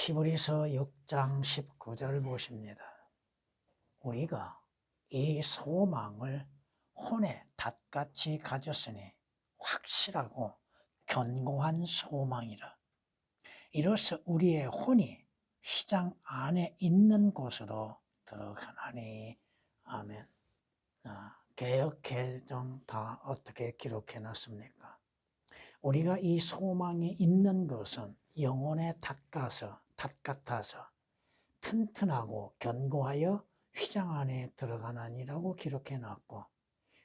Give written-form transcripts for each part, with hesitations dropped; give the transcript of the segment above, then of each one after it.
히브리서 6장 19절 보십니다. 우리가 이 소망을 혼의 닷같이 가졌으니 확실하고 견고한 소망이라. 이로써 우리의 혼이 휘장 안에 있는 곳으로 들어가나니. 아멘. 개역 개정 다 어떻게 기록해 놨습니까? 우리가 이 소망이 있는 것은 영혼의 닷 같아서 튼튼하고 견고하여 휘장 안에 들어가나니라고 기록해 놨고,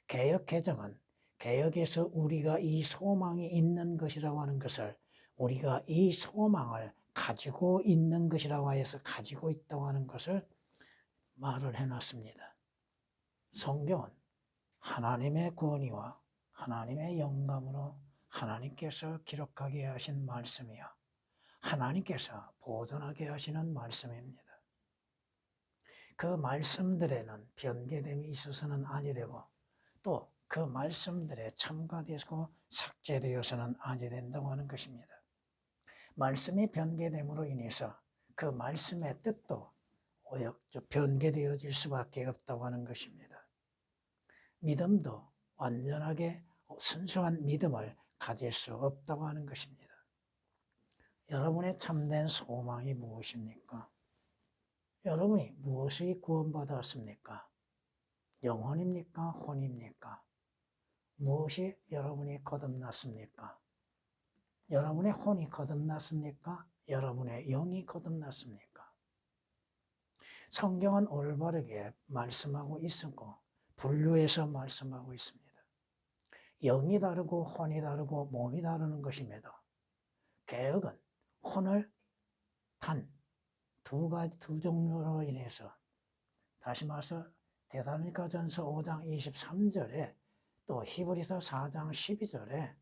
개역 개정은 개역에서 우리가 이 소망이 있는 것이라고 하는 것을 우리가 이 소망을 가지고 있는 것이라고 해서 가지고 있다고 하는 것을 말을 해놨습니다. 성경은 하나님의 권위와 하나님의 영감으로 하나님께서 기록하게 하신 말씀이요, 하나님께서 보존하게 하시는 말씀입니다. 그 말씀들에는 변개됨이 있어서는 아니 되고, 또 그 말씀들에 첨가되고 삭제되어서는 아니 된다고 하는 것입니다. 말씀이 변개됨으로 인해서 그 말씀의 뜻도 변개되어질 수밖에 없다고 하는 것입니다. 믿음도 완전하게 순수한 믿음을 가질 수 없다고 하는 것입니다. 여러분의 참된 소망이 무엇입니까? 여러분이 무엇이 구원받았습니까? 영혼입니까? 혼입니까? 무엇이 여러분이 거듭났습니까? 여러분의 혼이 거듭났습니까? 여러분의 영이 거듭났습니까? 성경은 올바르게 말씀하고 있었고 분류해서 말씀하고 있습니다. 영이 다르고 혼이 다르고 몸이 다르는 것임에도 개역은 혼을 단 두 종류로 인해서, 다시 말해서 데살로니가전서 5장 23절에 또 히브리서 4장 12절에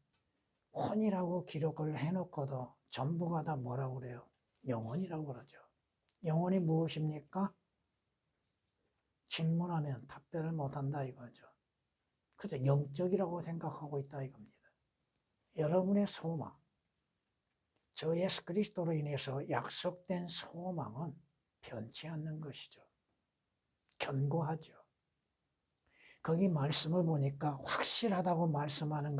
혼이라고 기록을 해놓고도 전부가 다 뭐라고 그래요? 영혼이라고 그러죠. 영혼이 무엇입니까? 질문하면 답변을 못한다 이거죠. 그저 영적이라고 생각하고 있다 이겁니다. 여러분의 소망, 저 예수 그리스도로 인해서 약속된 소망은 변치 않는 것이죠. 견고하죠. 거기 말씀을 보니까 확실하다고 말씀하는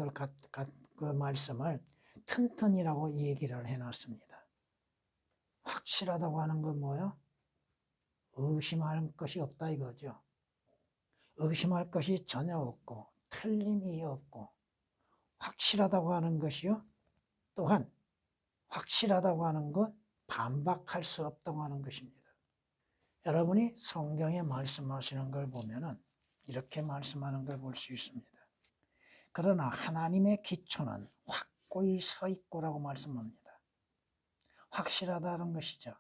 그 말씀을 튼튼이라고 얘기를 해놨습니다. 확실하다고 하는 건 뭐예요? 의심할 것이 없다 이거죠. 의심할 것이 전혀 없고 틀림이 없고, 확실하다고 하는 것이요, 또한 확실하다고 하는 것 반박할 수 없다고 하는 것입니다. 여러분이 성경에 말씀하시는 걸 보면은 이렇게 말씀하는 걸 볼 수 있습니다. 그러나 하나님의 기초는 확고히 서 있고라고 말씀합니다. 확실하다는 것이죠.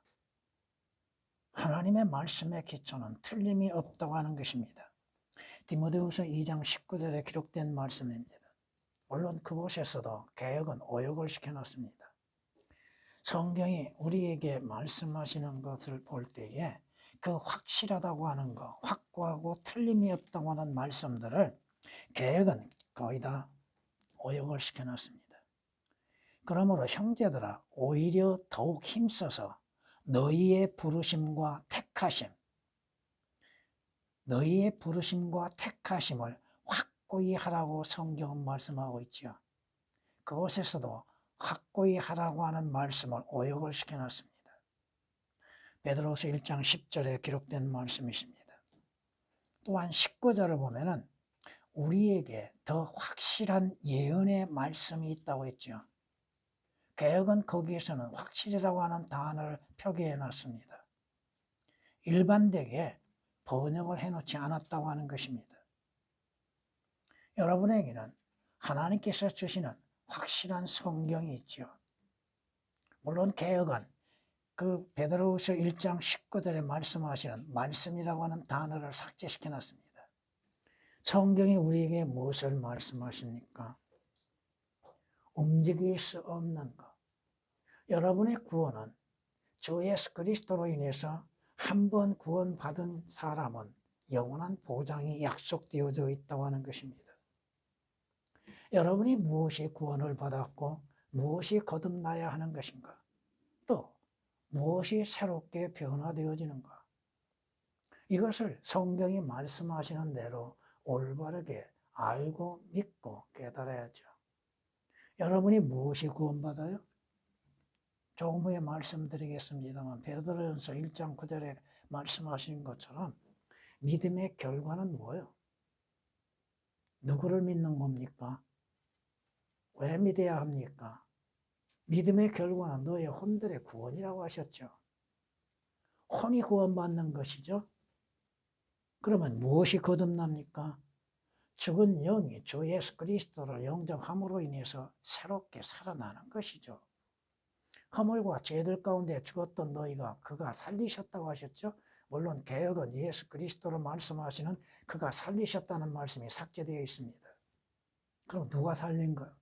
하나님의 말씀의 기초는 틀림이 없다고 하는 것입니다. 디모데후서 2장 19절에 기록된 말씀입니다. 물론 그곳에서도 개역은 오역을 시켜놨습니다. 성경이 우리에게 말씀하시는 것을 볼 때에 그 확실하다고 하는 것, 확고하고 틀림이 없다고 하는 말씀들을 개역은 거의 다 오역을 시켜놨습니다. 그러므로 형제들아, 오히려 더욱 힘써서 너희의 부르심과 택하심을 확고히 하라고 성경은 말씀하고 있죠. 그곳에서도 확고히 하라고 하는 말씀을 오역을 시켜놨습니다. 베드로서 1장 10절에 기록된 말씀이십니다. 또한 19절을 보면은 우리에게 더 확실한 예언의 말씀이 있다고 했죠. 개역은 거기에서는 확실이라고 하는 단어를 표기해 놨습니다. 일반되게 번역을 해놓지 않았다고 하는 것입니다. 여러분에게는 하나님께서 주시는 확실한 성경이 있죠. 물론 개역은 그 베드로후서 1장 19절에 말씀하시는 말씀이라고 하는 단어를 삭제시켜 놨습니다. 성경이 우리에게 무엇을 말씀하십니까? 움직일 수 없는 것. 여러분의 구원은 주 예수 그리스도로 인해서 한 번 구원받은 사람은 영원한 보장이 약속되어져 있다고 하는 것입니다. 여러분이 무엇이 구원을 받았고 무엇이 거듭나야 하는 것인가? 또 무엇이 새롭게 변화되어지는가? 이것을 성경이 말씀하시는 대로 올바르게 알고 믿고 깨달아야죠. 여러분이 무엇이 구원받아요? 조금 후에 말씀드리겠습니다만 베드로전서 1장 9절에 말씀하신 것처럼 믿음의 결과는 뭐예요? 누구를 믿는 겁니까? 왜 믿어야 합니까? 믿음의 결과는 너의 혼들의 구원이라고 하셨죠. 혼이 구원받는 것이죠. 그러면 무엇이 거듭납니까? 죽은 영이 주 예수 그리스도를 영접함으로 인해서 새롭게 살아나는 것이죠. 허물과 죄들 가운데 죽었던 너희가 그가 살리셨다고 하셨죠. 물론 개혁은 예수 그리스도로 말씀하시는 그가 살리셨다는 말씀이 삭제되어 있습니다. 그럼 누가 살린 거예요?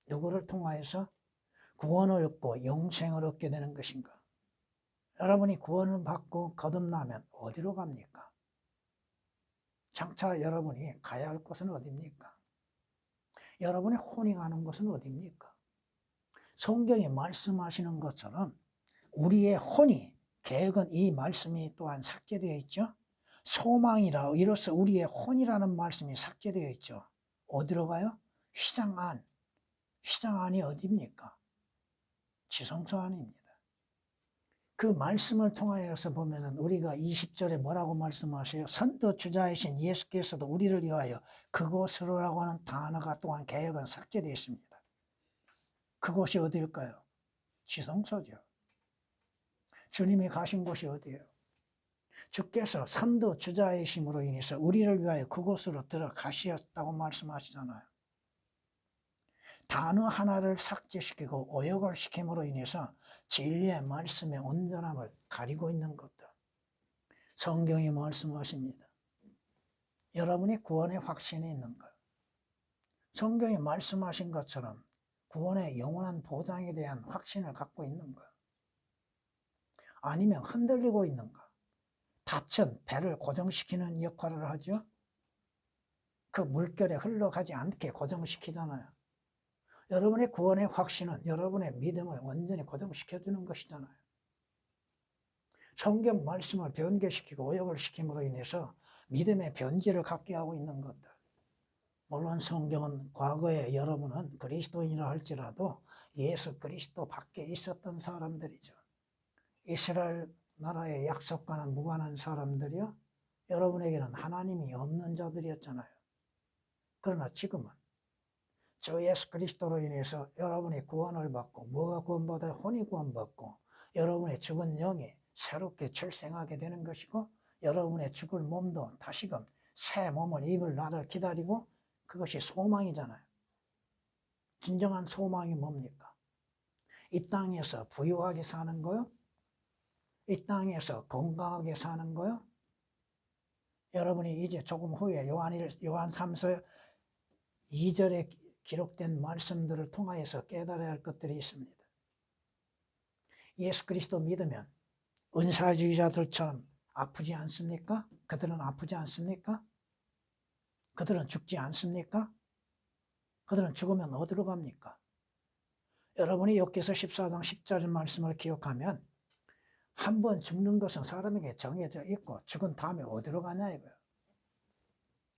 누구를 통하여서 구원을 얻고 영생을 얻게 되는 것인가? 여러분이 구원을 받고 거듭나면 어디로 갑니까? 장차 여러분이 가야 할 곳은 어디입니까? 여러분의 혼이 가는 곳은 어디입니까? 성경이 말씀하시는 것처럼 우리의 혼이, 계획은 이 말씀이 또한 삭제되어 있죠. 소망이라 이로써 우리의 혼이라는 말씀이 삭제되어 있죠. 어디로 가요? 휘장 안. 휘장 안이 어디입니까? 지성소 안입니다. 그 말씀을 통하여서 보면은 우리가 20절에 뭐라고 말씀하세요? 선도주자이신 예수께서도 우리를 위하여 그곳으로라고 하는 단어가 또한 개혁은 삭제되어 있습니다. 그곳이 어디일까요? 지성소죠. 주님이 가신 곳이 어디예요? 주께서 선도주자이심으로 인해서 우리를 위하여 그곳으로 들어가셨다고 말씀하시잖아요. 단어 하나를 삭제시키고 오역을 시킴으로 인해서 진리의 말씀의 온전함을 가리고 있는 것들. 성경이 말씀하십니다. 여러분이 구원의 확신이 있는가? 성경이 말씀하신 것처럼 구원의 영원한 보장에 대한 확신을 갖고 있는가? 아니면 흔들리고 있는가? 닫힌 배를 고정시키는 역할을 하죠. 그 물결에 흘러가지 않게 고정시키잖아요. 여러분의 구원의 확신은 여러분의 믿음을 완전히 고정시켜주는 것이잖아요. 성경 말씀을 변개시키고 오역을 시킴으로 인해서 믿음의 변질을 갖게 하고 있는 것들. 물론 성경은 과거에 여러분은 그리스도인이라 할지라도 예수 그리스도 밖에 있었던 사람들이죠. 이스라엘 나라의 약속과는 무관한 사람들이요. 여러분에게는 하나님이 없는 자들이었잖아요. 그러나 지금은 저 예수 그리스도로 인해서 여러분이 구원을 받고 뭐가 구원받아요? 혼이 구원받고 여러분의 죽은 영이 새롭게 출생하게 되는 것이고 여러분의 죽을 몸도 다시금 새 몸을 입을 날을 기다리고 그것이 소망이잖아요. 진정한 소망이 뭡니까? 이 땅에서 부유하게 사는 거요? 이 땅에서 건강하게 사는 거요? 여러분이 이제 조금 후에 요한 3서 2절에 기록된 말씀들을 통하여서 깨달아야 할 것들이 있습니다. 예수 그리스도 믿으면 은사주의자들처럼 아프지 않습니까? 그들은 아프지 않습니까? 그들은 죽지 않습니까? 그들은 죽으면 어디로 갑니까? 여러분이 욥기서 14장 10절 말씀을 기억하면 한 번 죽는 것은 사람에게 정해져 있고 죽은 다음에 어디로 가냐 이거예요.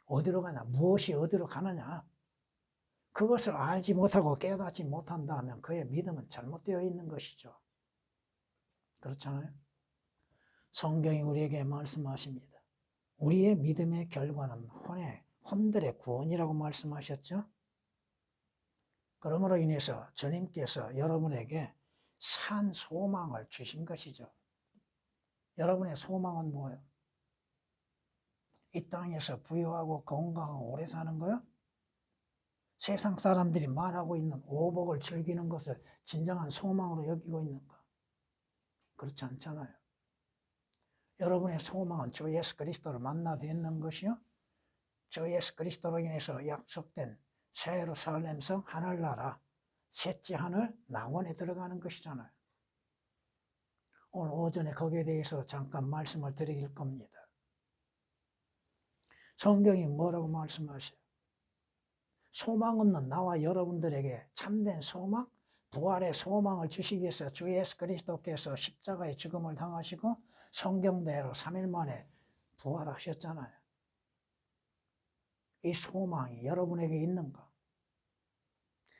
어디로 가냐? 무엇이 어디로 가느냐? 그것을 알지 못하고 깨닫지 못한다면 그의 믿음은 잘못되어 있는 것이죠. 그렇잖아요? 성경이 우리에게 말씀하십니다. 우리의 믿음의 결과는 혼들의 구원이라고 말씀하셨죠? 그러므로 인해서 주님께서 여러분에게 산 소망을 주신 것이죠. 여러분의 소망은 뭐예요? 이 땅에서 부유하고 건강하고 오래 사는 거요? 세상 사람들이 말하고 있는 오복을 즐기는 것을 진정한 소망으로 여기고 있는가? 그렇지 않잖아요. 여러분의 소망은 주 예수 그리스도를 만나 뵙는 것이요. 주 예수 그리스도로 인해서 약속된 새 예루살렘 성 하늘나라 셋째 하늘 낙원에 들어가는 것이잖아요. 오늘 오전에 거기에 대해서 잠깐 말씀을 드릴 겁니다. 성경이 뭐라고 말씀하셔요? 소망 없는 나와 여러분들에게 참된 소망, 부활의 소망을 주시기 위해서 주 예수 그리스도께서 십자가의 죽음을 당하시고 성경대로 3일 만에 부활하셨잖아요. 이 소망이 여러분에게 있는가?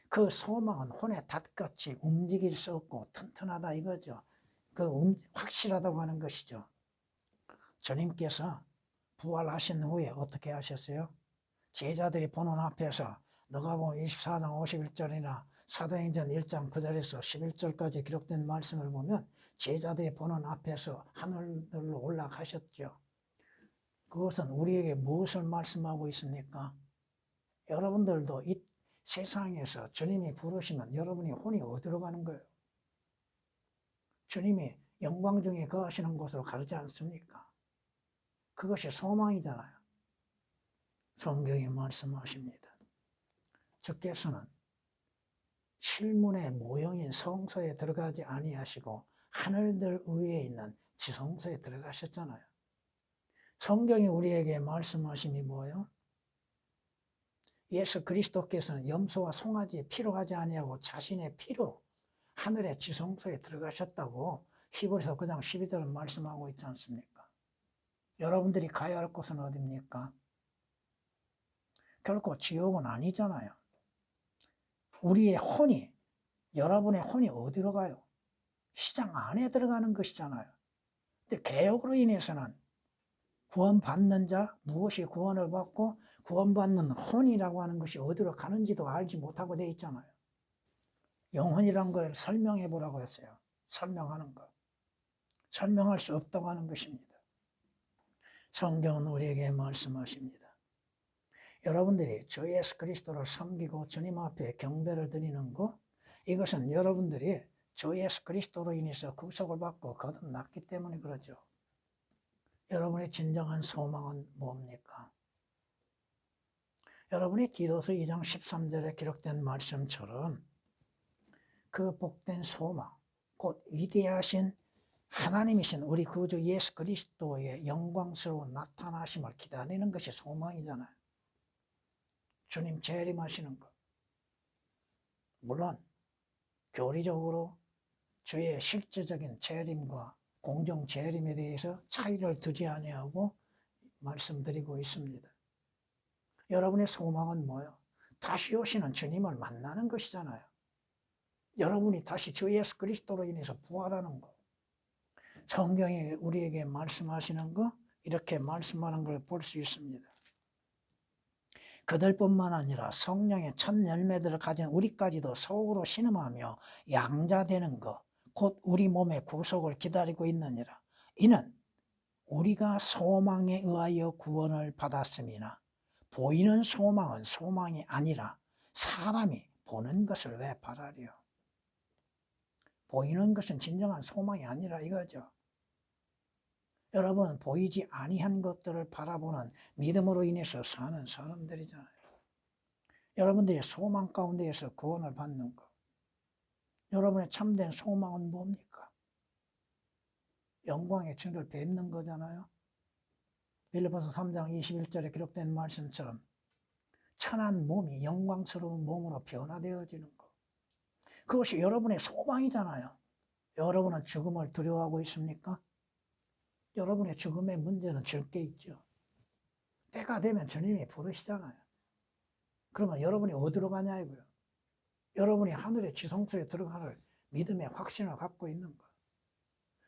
그 소망은 혼의 닷같이 움직일 수 없고 튼튼하다 이거죠. 확실하다고 하는 것이죠. 주님께서 부활하신 후에 어떻게 하셨어요? 제자들이 보는 앞에서 너가 보면 24장 51절이나 사도행전 1장 9절에서 11절까지 기록된 말씀을 보면 제자들이 보는 앞에서 하늘들로 올라가셨죠. 그것은 우리에게 무엇을 말씀하고 있습니까? 여러분들도 이 세상에서 주님이 부르시면 여러분이 혼이 어디로 가는 거예요? 주님이 영광 중에 거하시는 곳으로 가지 않습니까? 그것이 소망이잖아요. 성경이 말씀하십니다. 주께서는 실문의 모형인 성소에 들어가지 아니하시고 하늘들 위에 있는 지성소에 들어가셨잖아요. 성경이 우리에게 말씀하심이 뭐예요? 예수 그리스도께서는 염소와 송아지의 피로 하지 아니하고 자신의 피로 하늘의 지성소에 들어가셨다고 히브리서 9장 12절은 말씀하고 있지 않습니까? 여러분들이 가야 할 곳은 어디입니까? 결코 지옥은 아니잖아요. 우리의 혼이, 여러분의 혼이 어디로 가요? 시장 안에 들어가는 것이잖아요. 근데 개혁으로 인해서는 구원받는 자, 무엇이 구원을 받고 구원받는 혼이라고 하는 것이 어디로 가는지도 알지 못하고 돼 있잖아요. 영혼이란 걸 설명해 보라고 했어요. 설명하는 것. 설명할 수 없다고 하는 것입니다. 성경은 우리에게 말씀하십니다. 여러분들이 주 예수 그리스도를 섬기고 주님 앞에 경배를 드리는 것, 이것은 여러분들이 주 예수 그리스도로 인해서 구속을 받고 거듭났기 때문에 그러죠. 여러분의 진정한 소망은 뭡니까? 여러분이 디도서 2장 13절에 기록된 말씀처럼 그 복된 소망, 곧 위대하신 하나님이신 우리 구주 예수 그리스도의 영광스러운 나타나심을 기다리는 것이 소망이잖아요. 주님 재림하시는 것. 물론 교리적으로 주의 실제적인 재림과 공정 재림에 대해서 차이를 두지 아니하고 말씀드리고 있습니다. 여러분의 소망은 뭐예요? 다시 오시는 주님을 만나는 것이잖아요. 여러분이 다시 주 예수 그리스도로 인해서 부활하는 것. 성경이 우리에게 말씀하시는 거, 이렇게 말씀하는 걸 볼 수 있습니다. 그들뿐만 아니라 성령의 첫 열매들을 가진 우리까지도 속으로 신음하며 양자되는 것, 곧 우리 몸의 구속을 기다리고 있느니라. 이는 우리가 소망에 의하여 구원을 받았음이나 보이는 소망은 소망이 아니라 사람이 보는 것을 왜 바라리요? 보이는 것은 진정한 소망이 아니라 이거죠. 여러분은 보이지 아니한 것들을 바라보는 믿음으로 인해서 사는 사람들이잖아요. 여러분들이 소망 가운데에서 구원을 받는 것. 여러분의 참된 소망은 뭡니까? 영광의 주를 뵙는 거잖아요. 빌립보서 3장 21절에 기록된 말씀처럼 천한 몸이 영광스러운 몸으로 변화되어지는 것. 그것이 여러분의 소망이잖아요. 여러분은 죽음을 두려워하고 있습니까? 여러분의 죽음의 문제는 적게 있죠. 때가 되면 주님이 부르시잖아요. 그러면 여러분이 어디로 가냐고요? 여러분이 하늘의 지성소에 들어갈 믿음의 확신을 갖고 있는 것.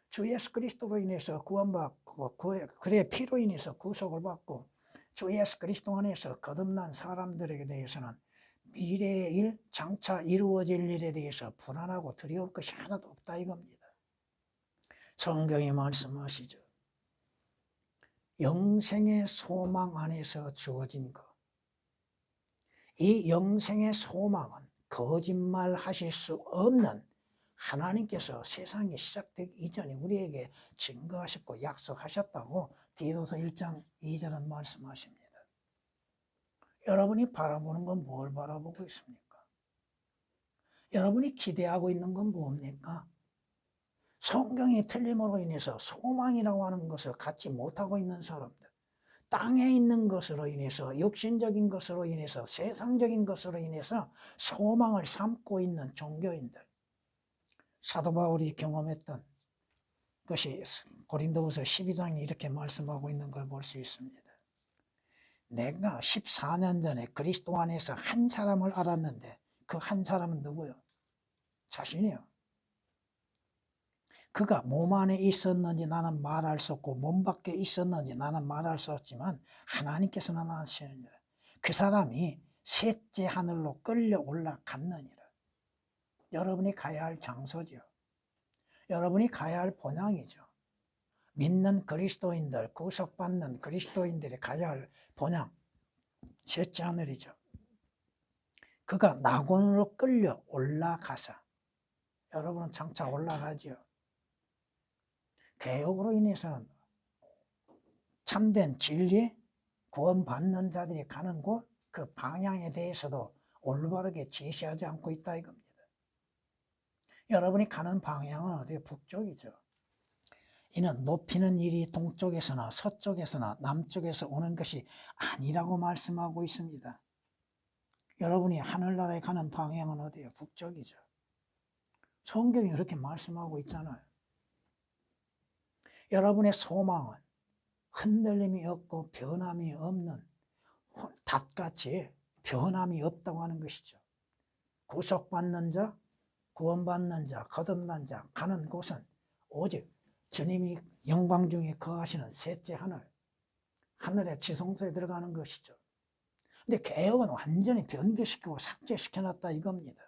주 예수 그리스도로 인해서 구원받고 그의 피로 인해서 구속을 받고 주 예수 그리스도 안에서 거듭난 사람들에게 대해서는 미래의 일, 장차 이루어질 일에 대해서 불안하고 두려울 것이 하나도 없다 이겁니다. 성경이 말씀하시죠. 영생의 소망 안에서 주어진 것. 이 영생의 소망은 거짓말 하실 수 없는 하나님께서 세상이 시작되기 이전에 우리에게 증거하셨고 약속하셨다고 디도서 1장 2절은 말씀하십니다. 여러분이 바라보는 건 뭘 바라보고 있습니까? 여러분이 기대하고 있는 건 뭡니까? 성경이 틀림으로 인해서 소망이라고 하는 것을 갖지 못하고 있는 사람들, 땅에 있는 것으로 인해서 육신적인 것으로 인해서 세상적인 것으로 인해서 소망을 삼고 있는 종교인들, 사도 바울이 경험했던 것이 고린도후서 12장이 이렇게 말씀하고 있는 걸 볼 수 있습니다. 내가 14년 전에 그리스도 안에서 한 사람을 알았는데 그 한 사람은 누구요? 자신이요. 그가 몸 안에 있었는지 나는 말할 수 없고 몸 밖에 있었는지 나는 말할 수 없지만 하나님께서는 아시느니라. 그 사람이 셋째 하늘로 끌려 올라갔느니라. 여러분이 가야 할 장소죠. 여러분이 가야 할 본향이죠. 믿는 그리스도인들, 구속받는 그리스도인들이 가야 할 본향, 셋째 하늘이죠. 그가 낙원으로 끌려 올라가서, 여러분은 장차 올라가죠. 개혁으로 인해서는 참된 진리, 구원받는 자들이 가는 곳, 그 방향에 대해서도 올바르게 제시하지 않고 있다 이겁니다. 여러분이 가는 방향은 어디에? 북쪽이죠. 이는 높이는 일이 동쪽에서나 서쪽에서나 남쪽에서 오는 것이 아니라고 말씀하고 있습니다. 여러분이 하늘나라에 가는 방향은 어디예요? 북쪽이죠. 성경이 그렇게 말씀하고 있잖아요. 여러분의 소망은 흔들림이 없고 변함이 없는 닷같이 변함이 없다고 하는 것이죠. 구속받는 자, 구원받는 자, 거듭난 자 가는 곳은 오직 주님이 영광 중에 거하시는 셋째 하늘, 하늘의 지성소에 들어가는 것이죠. 근데 개혁은 완전히 변개시키고 삭제시켜놨다 이겁니다.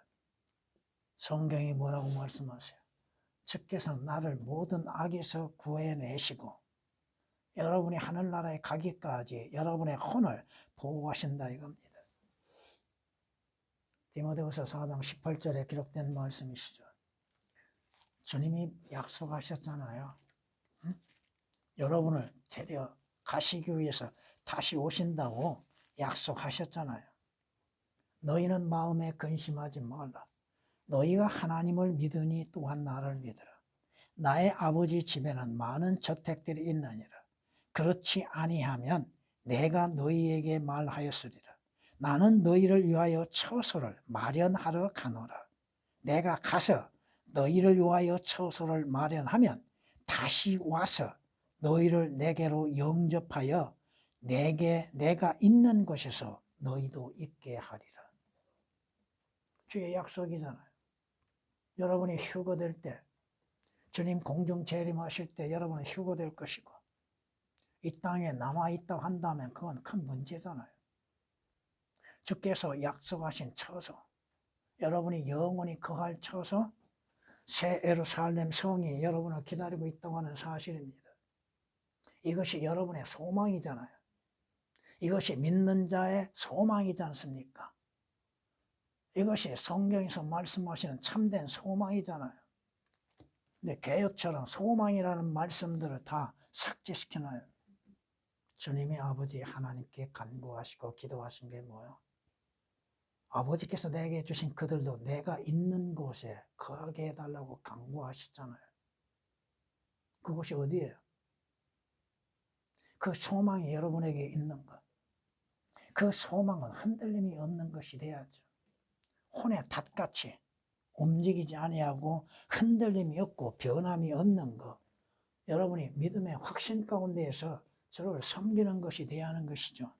성경이 뭐라고 말씀하세요? 주께서 나를 모든 악에서 구해내시고 여러분이 하늘나라에 가기까지 여러분의 혼을 보호하신다 이겁니다. 디모데후서 4장 18절에 기록된 말씀이시죠. 주님이 약속하셨잖아요. 응? 여러분을 데려가시기 위해서 다시 오신다고 약속하셨잖아요. 너희는 마음에 근심하지 말라. 너희가 하나님을 믿으니 또한 나를 믿으라. 나의 아버지 집에는 많은 저택들이 있느니라. 그렇지 아니하면 내가 너희에게 말하였으리라. 나는 너희를 위하여 처소를 마련하러 가노라. 내가 가서 너희를 위하여 처소를 마련하면 다시 와서 너희를 내게로 영접하여 내가 있는 곳에서 너희도 있게 하리라. 주의 약속이잖아요. 여러분이 휴거될 때, 주님 공중 재림하실 때 여러분은 휴거될 것이고 이 땅에 남아있다고 한다면 그건 큰 문제잖아요. 주께서 약속하신 처소, 여러분이 영원히 거할 처소, 새 예루살렘 성이 여러분을 기다리고 있다고 하는 사실입니다. 이것이 여러분의 소망이잖아요. 이것이 믿는 자의 소망이지 않습니까? 이것이 성경에서 말씀하시는 참된 소망이잖아요. 근데 개혁처럼 소망이라는 말씀들을 다 삭제시켜놔요. 주님이 아버지 하나님께 간구하시고 기도하신 게 뭐예요? 아버지께서 내게 주신 그들도 내가 있는 곳에 거하게 해달라고 간구하셨잖아요. 그곳이 어디예요? 그 소망이 여러분에게 있는 것. 그 소망은 흔들림이 없는 것이 돼야죠. 혼의 닷같이 움직이지 아니하고 흔들림이 없고 변함이 없는 것. 여러분이 믿음의 확신 가운데에서 주를 섬기는 것이 돼야 하는 것이죠.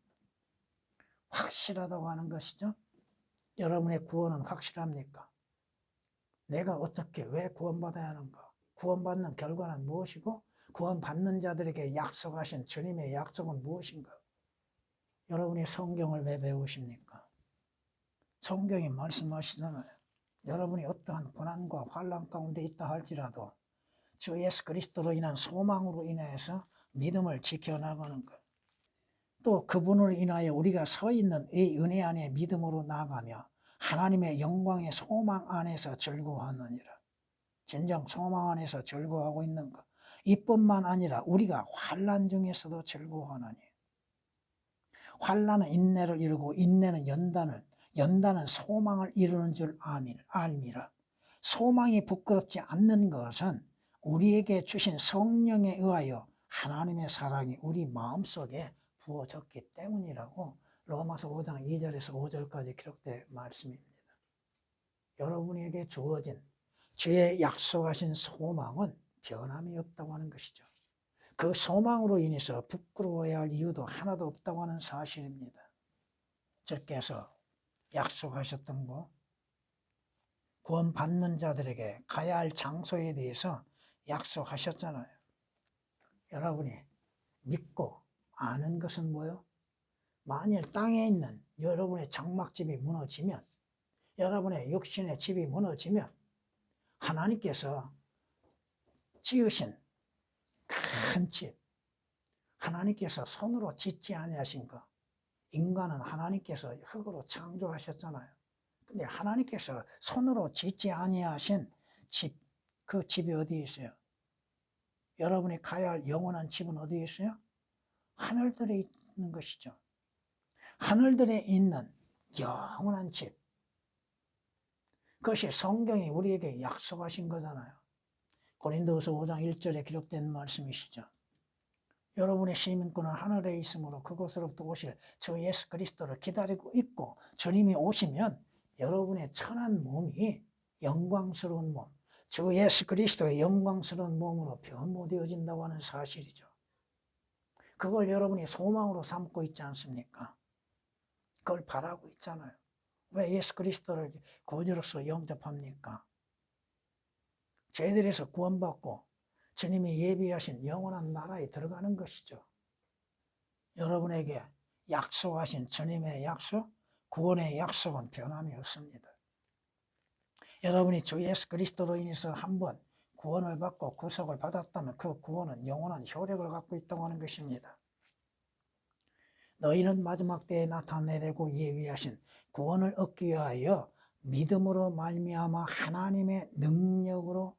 확실하다고 하는 것이죠. 여러분의 구원은 확실합니까? 내가 어떻게 왜 구원받아야 하는가? 구원받는 결과는 무엇이고 구원받는 자들에게 약속하신 주님의 약속은 무엇인가? 여러분이 성경을 왜 배우십니까? 성경이 말씀하시잖아요. 여러분이 어떠한 고난과 환난 가운데 있다 할지라도 주 예수 그리스도로 인한 소망으로 인해서 믿음을 지켜나가는 것. 또 그분으로 인하여 우리가 서 있는 이 은혜 안에 믿음으로 나가며 하나님의 영광의 소망 안에서 즐거워하느니라. 진정 소망 안에서 즐거워하고 있는 것. 이뿐만 아니라 우리가 환난 중에서도 즐거워하느니. 환난은 인내를 이루고 인내는 연단은 소망을 이루는 줄 알미라. 소망이 부끄럽지 않는 것은 우리에게 주신 성령에 의하여 하나님의 사랑이 우리 마음속에 부어졌기 때문이라고 로마서 5장 2절에서 5절까지 기록된 말씀입니다. 여러분에게 주어진 주의 약속하신 소망은 변함이 없다고 하는 것이죠. 그 소망으로 인해서 부끄러워해야 할 이유도 하나도 없다고 하는 사실입니다. 주께서 약속하셨던 거, 구원받는 자들에게 가야 할 장소에 대해서 약속하셨잖아요. 여러분이 믿고 아는 것은 뭐요? 만일 땅에 있는 여러분의 장막집이 무너지면, 여러분의 육신의 집이 무너지면 하나님께서 지으신 큰 집, 하나님께서 손으로 짓지 아니하신 것, 인간은 하나님께서 흙으로 창조하셨잖아요. 근데 하나님께서 손으로 짓지 아니하신 집, 그 집이 어디에 있어요? 여러분이 가야 할 영원한 집은 어디에 있어요? 하늘들에 있는 것이죠. 하늘들에 있는 영원한 집. 그것이 성경이 우리에게 약속하신 거잖아요. 고린도후서 5장 1절에 기록된 말씀이시죠. 여러분의 시민권은 하늘에 있으므로 그곳으로부터 오실 주 예수 그리스도를 기다리고 있고, 주님이 오시면 여러분의 천한 몸이 영광스러운 몸, 주 예수 그리스도의 영광스러운 몸으로 변모되어진다고 하는 사실이죠. 그걸 여러분이 소망으로 삼고 있지 않습니까? 그걸 바라고 있잖아요. 왜 예수 그리스도를 구주로서 영접합니까? 죄들에서 구원받고 주님이 예비하신 영원한 나라에 들어가는 것이죠. 여러분에게 약속하신 주님의 약속, 구원의 약속은 변함이 없습니다. 여러분이 주 예수 그리스도로 인해서 한번 구원을 받고 구속을 받았다면 그 구원은 영원한 효력을 갖고 있다고 하는 것입니다. 너희는 마지막 때에 나타내려고 예비하신 구원을 얻기 위하여 믿음으로 말미암아 하나님의 능력으로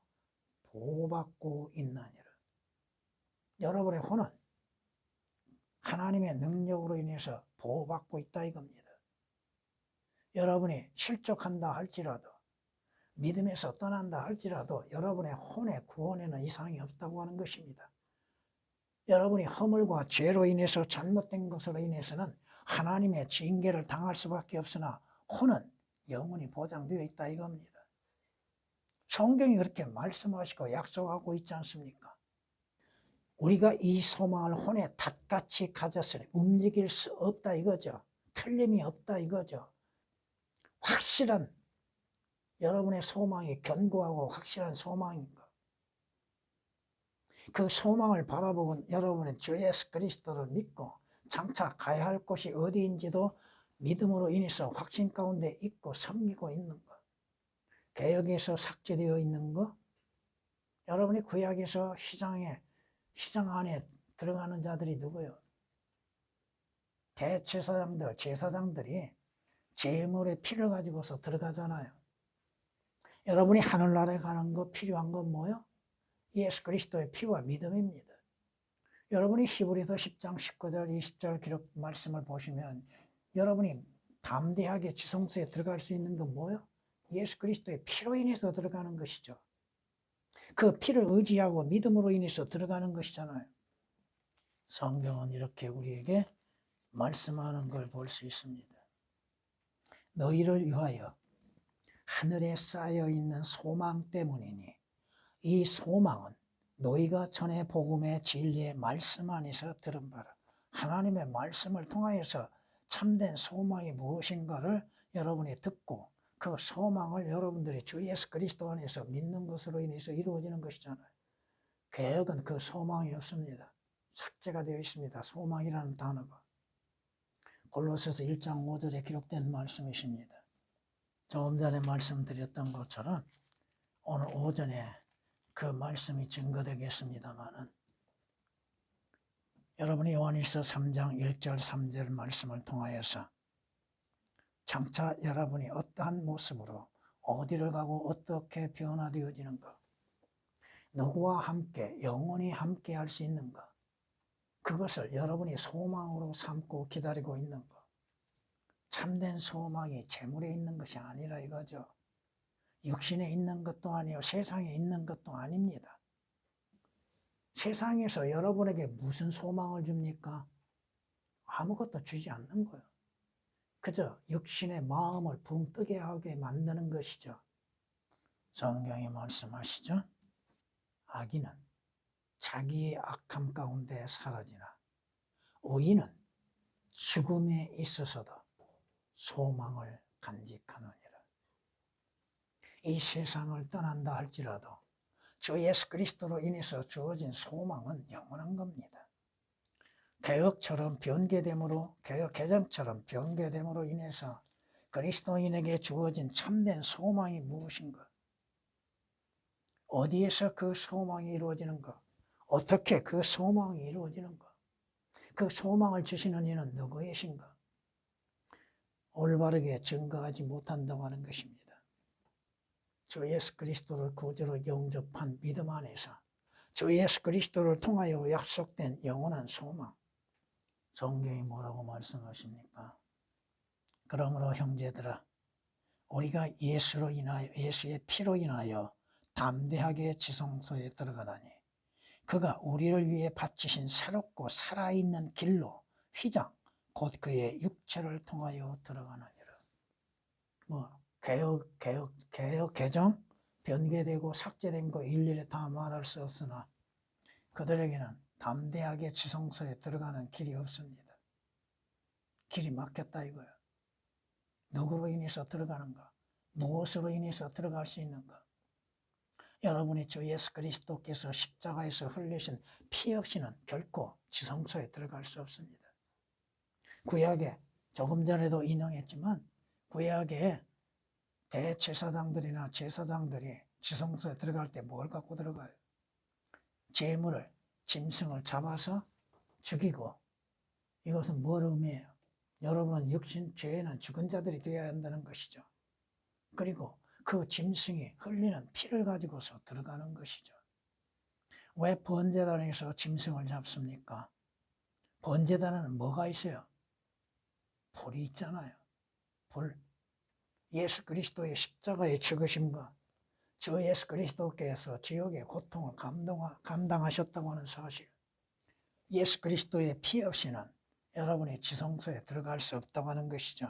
보호받고 있느니라. 여러분의 혼은 하나님의 능력으로 인해서 보호받고 있다 이겁니다. 여러분이 실족한다 할지라도, 믿음에서 떠난다 할지라도 여러분의 혼의 구원에는 이상이 없다고 하는 것입니다. 여러분이 허물과 죄로 인해서 잘못된 것으로 인해서는 하나님의 징계를 당할 수밖에 없으나 혼은 영원히 보장되어 있다 이겁니다. 성경이 그렇게 말씀하시고 약속하고 있지 않습니까? 우리가 이 소망을 혼의 닷같이 가졌으니 움직일 수 없다 이거죠. 틀림이 없다 이거죠. 확실한 여러분의 소망이 견고하고 확실한 소망인 것. 그 소망을 바라보고 여러분은 주 예수 그리스도를 믿고 장차 가야 할 곳이 어디인지도 믿음으로 인해서 확신 가운데 있고 섬기고 있는 것. 개역에서 삭제되어 있는 것. 여러분이 구약에서 시장 안에 들어가는 자들이 누구요? 대제사장들, 제사장들이 제물의 피를 가지고서 들어가잖아요. 여러분이 하늘나라에 가는 거 필요한 건 뭐요? 예수 그리스도의 피와 믿음입니다. 여러분이 히브리서 10장 19절 20절 기록 말씀을 보시면 여러분이 담대하게 지성소에 들어갈 수 있는 건 뭐요? 예수 그리스도의 피로 인해서 들어가는 것이죠. 그 피를 의지하고 믿음으로 인해서 들어가는 것이잖아요. 성경은 이렇게 우리에게 말씀하는 걸 볼 수 있습니다. 너희를 위하여 하늘에 쌓여 있는 소망 때문이니 이 소망은 너희가 전에 복음의 진리의 말씀 안에서 들은 바라. 하나님의 말씀을 통하여서 참된 소망이 무엇인가를 여러분이 듣고 그 소망을 여러분들이 주 예수 그리스도 안에서 믿는 것으로 인해서 이루어지는 것이잖아요. 개혁은 그 소망이 없습니다. 삭제가 되어 있습니다. 소망이라는 단어가. 골로새서 1장 5절에 기록된 말씀이십니다. 조금 전에 말씀드렸던 것처럼 오늘 오전에 그 말씀이 증거되겠습니다만은 여러분이 요한일서 3장 1절 3절 말씀을 통하여서 장차 여러분이 어떠한 모습으로 어디를 가고 어떻게 변화되어지는가, 누구와 함께 영원히 함께 할 수 있는가, 그것을 여러분이 소망으로 삼고 기다리고 있는 것. 참된 소망이 재물에 있는 것이 아니라 이거죠. 육신에 있는 것도 아니요 세상에 있는 것도 아닙니다. 세상에서 여러분에게 무슨 소망을 줍니까? 아무것도 주지 않는 거예요. 그저 육신의 마음을 붕 뜨게 하게 만드는 것이죠. 성경이 말씀하시죠. 악인은 자기의 악함 가운데 사라지나 의인은 죽음에 있어서도 소망을 간직하느니라. 이 세상을 떠난다 할지라도 주 예수 그리스도로 인해서 주어진 소망은 영원한 겁니다. 개혁처럼 변개됨으로, 개혁 개정처럼 변개됨으로 인해서 그리스도인에게 주어진 참된 소망이 무엇인가? 어디에서 그 소망이 이루어지는가? 어떻게 그 소망이 이루어지는가? 그 소망을 주시는 이는 누구이신가? 올바르게 증거하지 못한다고 하는 것입니다. 주 예수 그리스도를 구주로 영접한 믿음 안에서 주 예수 그리스도를 통하여 약속된 영원한 소망, 성경이 뭐라고 말씀하십니까? 그러므로 형제들아, 우리가 예수로 인하여, 예수의 피로 인하여 담대하게 지성소에 들어가다니 그가 우리를 위해 바치신 새롭고 살아있는 길로 휘장 곧 그의 육체를 통하여 들어가느니라. 개정, 변개되고 삭제된 거 일일이 다 말할 수 없으나 그들에게는 담대하게 지성소에 들어가는 길이 없습니다. 길이 막혔다 이거야. 누구로 인해서 들어가는가? 무엇으로 인해서 들어갈 수 있는가? 여러분이 주 예수 그리스도께서 십자가에서 흘리신 피 없이는 결코 지성소에 들어갈 수 없습니다. 구약에 조금 전에도 인용했지만 구약에 대제사장들이나 제사장들이 지성소에 들어갈 때 뭘 갖고 들어가요? 제물을, 짐승을 잡아서 죽이고, 이것은 뭘 의미해요? 여러분은 육신 죄에는 죽은 자들이 되어야 한다는 것이죠. 그리고 그 짐승이 흘리는 피를 가지고서 들어가는 것이죠. 왜 번제단에서 짐승을 잡습니까? 번제단에는 뭐가 있어요? 불이 있잖아요. 불. 예수 그리스도의 십자가의 죽으심과 주 예수 그리스도께서 지옥의 고통을 감당하셨다고 하는 사실, 예수 그리스도의 피 없이는 여러분이 지성소에 들어갈 수 없다고 하는 것이죠.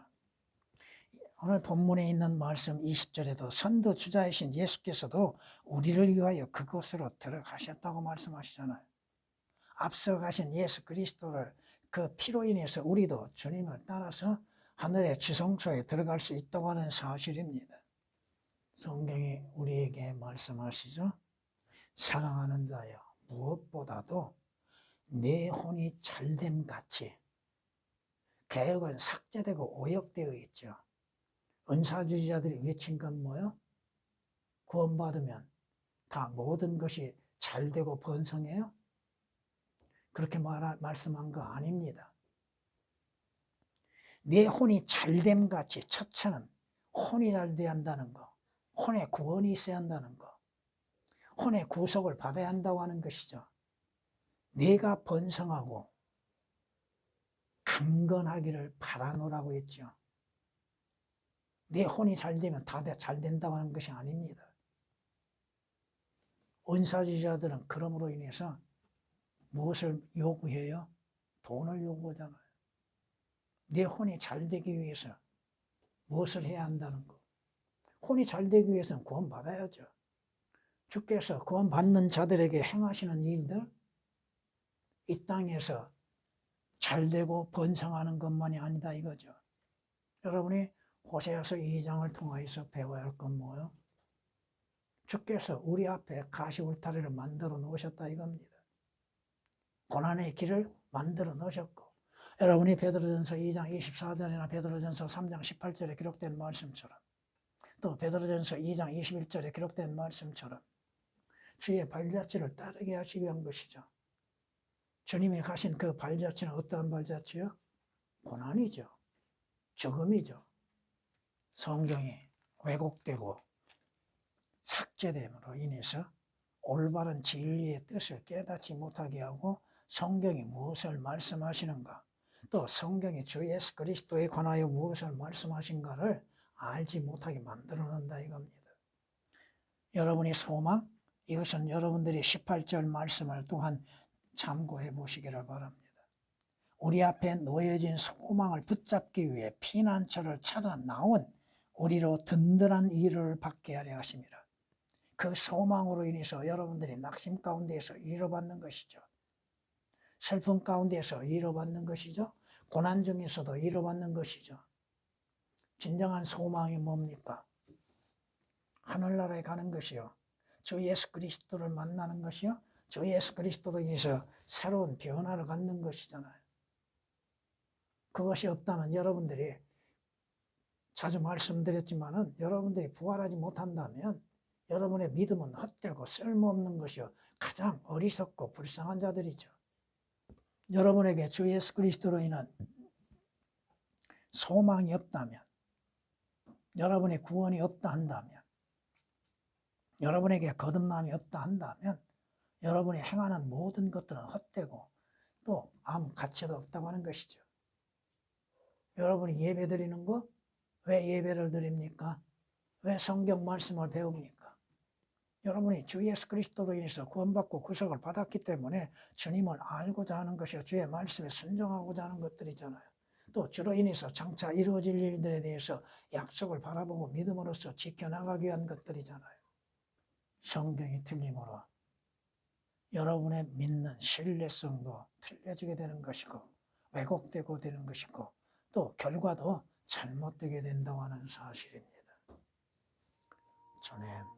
오늘 본문에 있는 말씀 20절에도 선두주자이신 예수께서도 우리를 위하여 그곳으로 들어가셨다고 말씀하시잖아요. 앞서 가신 예수 그리스도를 그 피로 인해서 우리도 주님을 따라서 하늘의 지성소에 들어갈 수 있다고 하는 사실입니다. 성경이 우리에게 말씀하시죠. 사랑하는 자여, 무엇보다도 내 혼이 잘됨 같이. 개혁은 삭제되고 오역되어 있죠. 은사주의자들이 외친 건 뭐요? 구원받으면 다 모든 것이 잘되고 번성해요? 그렇게 말씀한 거 아닙니다. 내 혼이 잘됨 같이, 첫째는 혼이 잘 돼야 한다는 거, 혼의 구원이 있어야 한다는 거, 혼의 구속을 받아야 한다고 하는 것이죠. 내가 번성하고 강건하기를 바라노라고 했죠. 내 혼이 잘 되면 다 잘 된다고 하는 것이 아닙니다. 은사주의자들은 그럼으로 인해서 무엇을 요구해요? 돈을 요구하잖아요. 내 혼이 잘 되기 위해서 무엇을 해야 한다는 거. 혼이 잘 되기 위해서는 구원 받아야죠. 주께서 구원 받는 자들에게 행하시는 일들, 이 땅에서 잘 되고 번성하는 것만이 아니다 이거죠. 여러분이 호세아서 2장을 통하여서 배워야 할 건 뭐예요? 주께서 우리 앞에 가시울타리를 만들어 놓으셨다 이겁니다. 고난의 길을 만들어 놓으셨고, 여러분이 베드로전서 2장 24절이나 베드로전서 3장 18절에 기록된 말씀처럼, 또 베드로전서 2장 21절에 기록된 말씀처럼 주의 발자취를 따르게 하시기 위한 것이죠. 주님이 가신 그 발자취는 어떠한 발자취요? 고난이죠. 죽음이죠. 성경이 왜곡되고 삭제됨으로 인해서 올바른 진리의 뜻을 깨닫지 못하게 하고 성경이 무엇을 말씀하시는가, 또 성경이 주 예수 그리스도에 관하여 무엇을 말씀하신가를 알지 못하게 만들어 놓는다 이겁니다. 여러분이 소망, 이것은 여러분들이 18절 말씀을 또한 참고해 보시기를 바랍니다. 우리 앞에 놓여진 소망을 붙잡기 위해 피난처를 찾아 나온 우리로 든든한 위로를 받게 하려 하심이라. 그 소망으로 인해서 여러분들이 낙심 가운데에서 위로받는 것이죠. 슬픔 가운데에서 위로받는 것이죠. 고난 중에서도 위로받는 것이죠. 진정한 소망이 뭡니까? 하늘나라에 가는 것이요. 주 예수 그리스도를 만나는 것이요. 주 예수 그리스도로 인해서 새로운 변화를 갖는 것이잖아요. 그것이 없다면 여러분들이 자주 말씀드렸지만은 여러분들이 부활하지 못한다면 여러분의 믿음은 헛되고 쓸모없는 것이요. 가장 어리석고 불쌍한 자들이죠. 여러분에게 주 예수 그리스도로 인한 소망이 없다면, 여러분의 구원이 없다 한다면, 여러분에게 거듭남이 없다 한다면 여러분이 행하는 모든 것들은 헛되고 또 아무 가치도 없다고 하는 것이죠. 여러분이 예배 드리는 거, 왜 예배를 드립니까? 왜 성경 말씀을 배웁니까? 여러분이 주 예수 그리스도로 인해서 구원받고 구속을 받았기 때문에 주님을 알고자 하는 것이요. 주의 말씀에 순종하고자 하는 것들이잖아요. 또 주로 인해서 장차 이루어질 일들에 대해서 약속을 바라보고 믿음으로써 지켜나가기 위한 것들이잖아요. 성경이 틀림으로 여러분의 믿는 신뢰성도 틀려지게 되는 것이고 왜곡되고 되는 것이고 또 결과도 잘못되게 된다고 하는 사실입니다. 주님